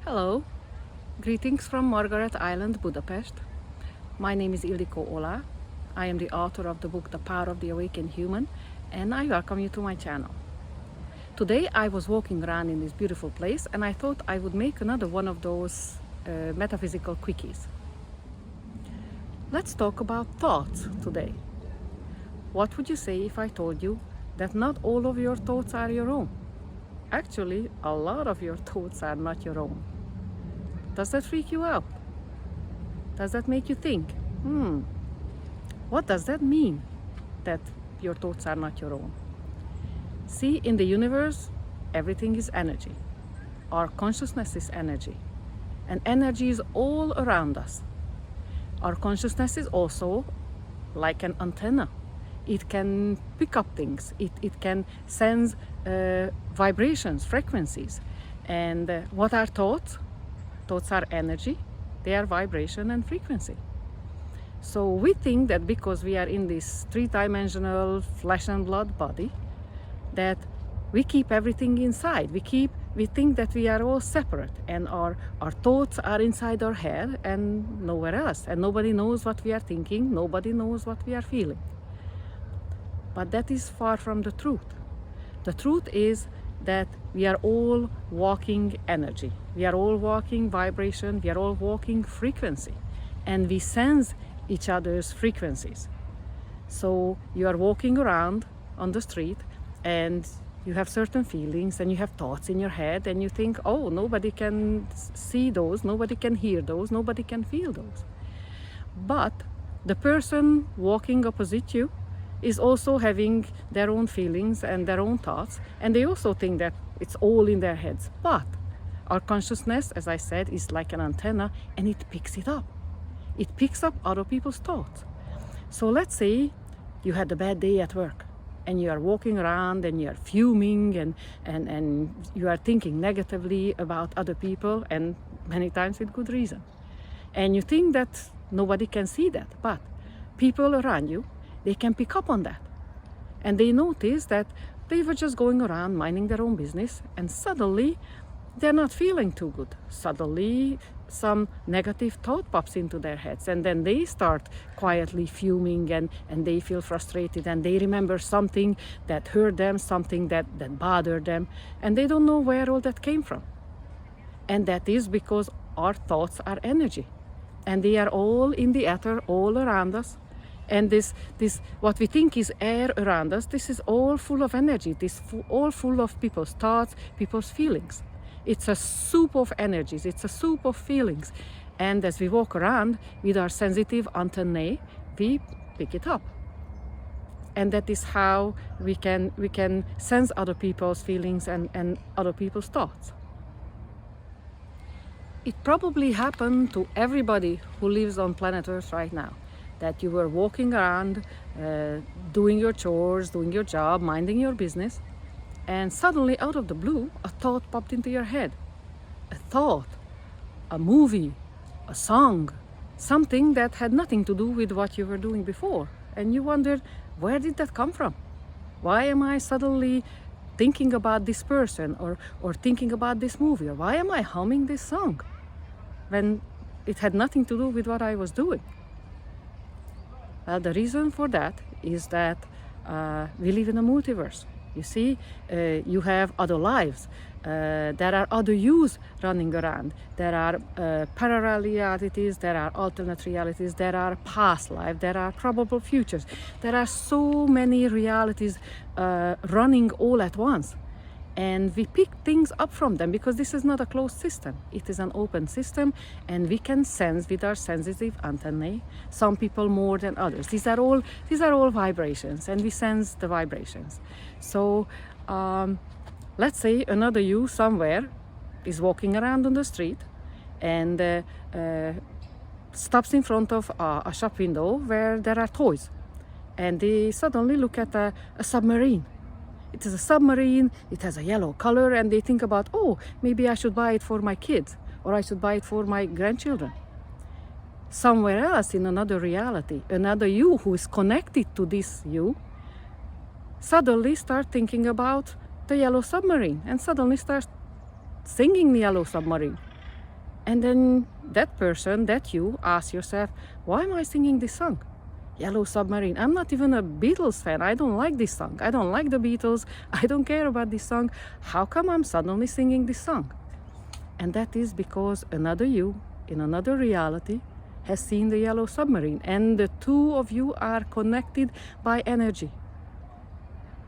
Hello, greetings from Margaret Island, Budapest. My name is Ildikó Ola. I am the author of the book The Power of the Awakened Human, and I welcome you to my channel. Today I was walking around in this beautiful place and I thought I would make another one of those metaphysical quickies. Let's talk about thoughts today. What would you say if I told you that not all of your thoughts are your own? Actually, a lot of your thoughts are not your own. Does that freak you out? Does that make you think, what does that mean, that your thoughts are not your own? See, in the universe, everything is energy. Our consciousness is energy. And energy is all around us. Our consciousness is also like an antenna. It can pick up things. It can sense vibrations, frequencies. And what are thoughts? Thoughts are energy. They are vibration and frequency. So we think that because we are in this three-dimensional flesh and blood body, that we keep everything inside. We think that we are all separate, and our thoughts are inside our head and nowhere else. And nobody knows what we are thinking. Nobody knows what we are feeling. But that is far from the truth. The truth is that we are all walking energy. We are all walking vibration. We are all walking frequency. And we sense each other's frequencies. So you are walking around on the street and you have certain feelings and you have thoughts in your head and you think, oh, nobody can see those, nobody can hear those, nobody can feel those. But the person walking opposite you is also having their own feelings and their own thoughts, and they also think that it's all in their heads. But our consciousness, as I said, is like an antenna, and it picks it up. It picks up other people's thoughts. So let's say you had a bad day at work and you are walking around and you are fuming and you are thinking negatively about other people, and many times with good reason. And you think that nobody can see that, but people around you, they can pick up on that. And they notice that they were just going around minding their own business, and suddenly they're not feeling too good. Suddenly some negative thought pops into their heads, and then they start quietly fuming and they feel frustrated, and they remember something that hurt them, something that bothered them, and they don't know where all that came from. And that is because our thoughts are energy, and they are all in the ether, all around us. And this what we think is air around us, this is all full of energy. This all full of people's thoughts, people's feelings. It's a soup of energies. It's a soup of feelings. And as we walk around with our sensitive antennae, we pick it up. And that is how we can sense other people's feelings and other people's thoughts. It probably happened to everybody who lives on planet Earth right now, that you were walking around, doing your chores, doing your job, minding your business, and suddenly out of the blue, a thought popped into your head. A thought, a movie, a song, something that had nothing to do with what you were doing before. And you wondered, where did that come from? Why am I suddenly thinking about this person or thinking about this movie? Or why am I humming this song when it had nothing to do with what I was doing? Well, the reason for that is that we live in a multiverse. You see, you have other lives. There are other yous running around. There are parallel realities, there are alternate realities, there are past lives, there are probable futures. There are so many realities running all at once. And we pick things up from them because this is not a closed system. It is an open system, and we can sense with our sensitive antennae, some people more than others. These are all vibrations, and we sense the vibrations. So let's say another you somewhere is walking around on the street and stops in front of a shop window where there are toys, and they suddenly look at a submarine. It is a submarine, it has a yellow color, and they think about, oh, maybe I should buy it for my kids, or I should buy it for my grandchildren. Somewhere else in another reality, another you who is connected to this you, suddenly start thinking about the yellow submarine and suddenly start singing the yellow submarine. And then that person, that you, ask yourself, why am I singing this song? Yellow Submarine. I'm not even a Beatles fan. I don't like this song. I don't like the Beatles. I don't care about this song. How come I'm suddenly singing this song? And that is because another you, in another reality, has seen the Yellow Submarine. And the two of you are connected by energy.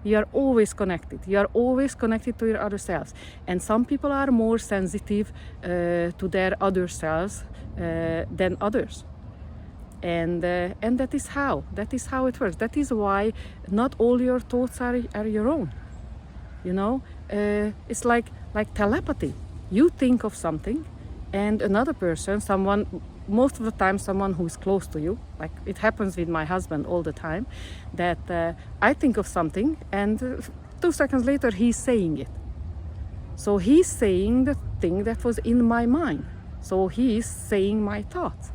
You are always connected. You are always connected to your other selves. And some people are more sensitive to their other selves than others. And that is how it works. That is why not all your thoughts are your own. You know, it's like telepathy. You think of something, and another person, someone, most of the time someone who is close to you, like it happens with my husband all the time, that I think of something, and 2 seconds later he's saying it. So he's saying the thing that was in my mind. So he's saying my thoughts.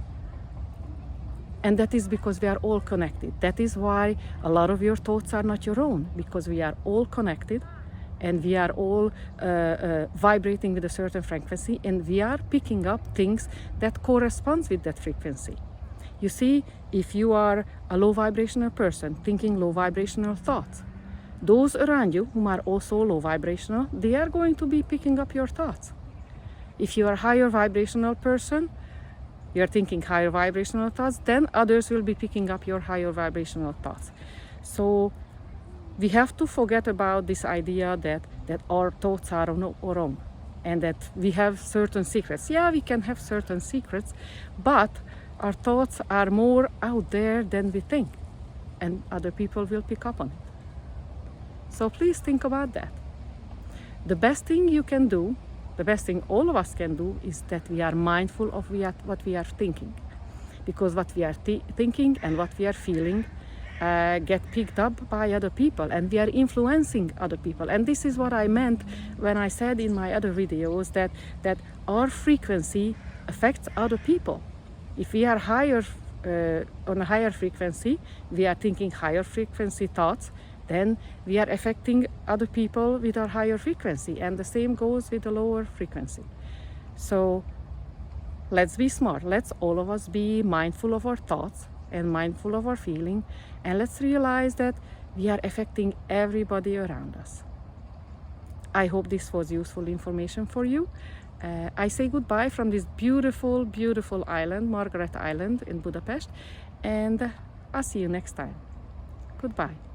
And that is because we are all connected. That is why a lot of your thoughts are not your own, because we are all connected and we are all vibrating with a certain frequency, and we are picking up things that correspond with that frequency. You see, if you are a low vibrational person thinking low vibrational thoughts, those around you whom are also low vibrational, they are going to be picking up your thoughts. If you are a higher vibrational person, you're thinking higher vibrational thoughts, then others will be picking up your higher vibrational thoughts. So we have to forget about this idea that our thoughts are wrong and that we have certain secrets. Yeah, we can have certain secrets, but our thoughts are more out there than we think, and other people will pick up on it. So please think about that. The best thing you can do, the best thing all of us can do, is that we are mindful of what we are thinking. Because what we are thinking and what we are feeling get picked up by other people, and we are influencing other people. And this is what I meant when I said in my other videos that our frequency affects other people. If we are higher on a higher frequency, we are thinking higher frequency thoughts, then we are affecting other people with our higher frequency, and the same goes with the lower frequency. So let's be smart. Let's all of us be mindful of our thoughts and mindful of our feeling, and let's realize that we are affecting everybody around us. I hope this was useful information for you. I say goodbye from this beautiful, beautiful island, Margaret Island in Budapest, and I'll see you next time. Goodbye.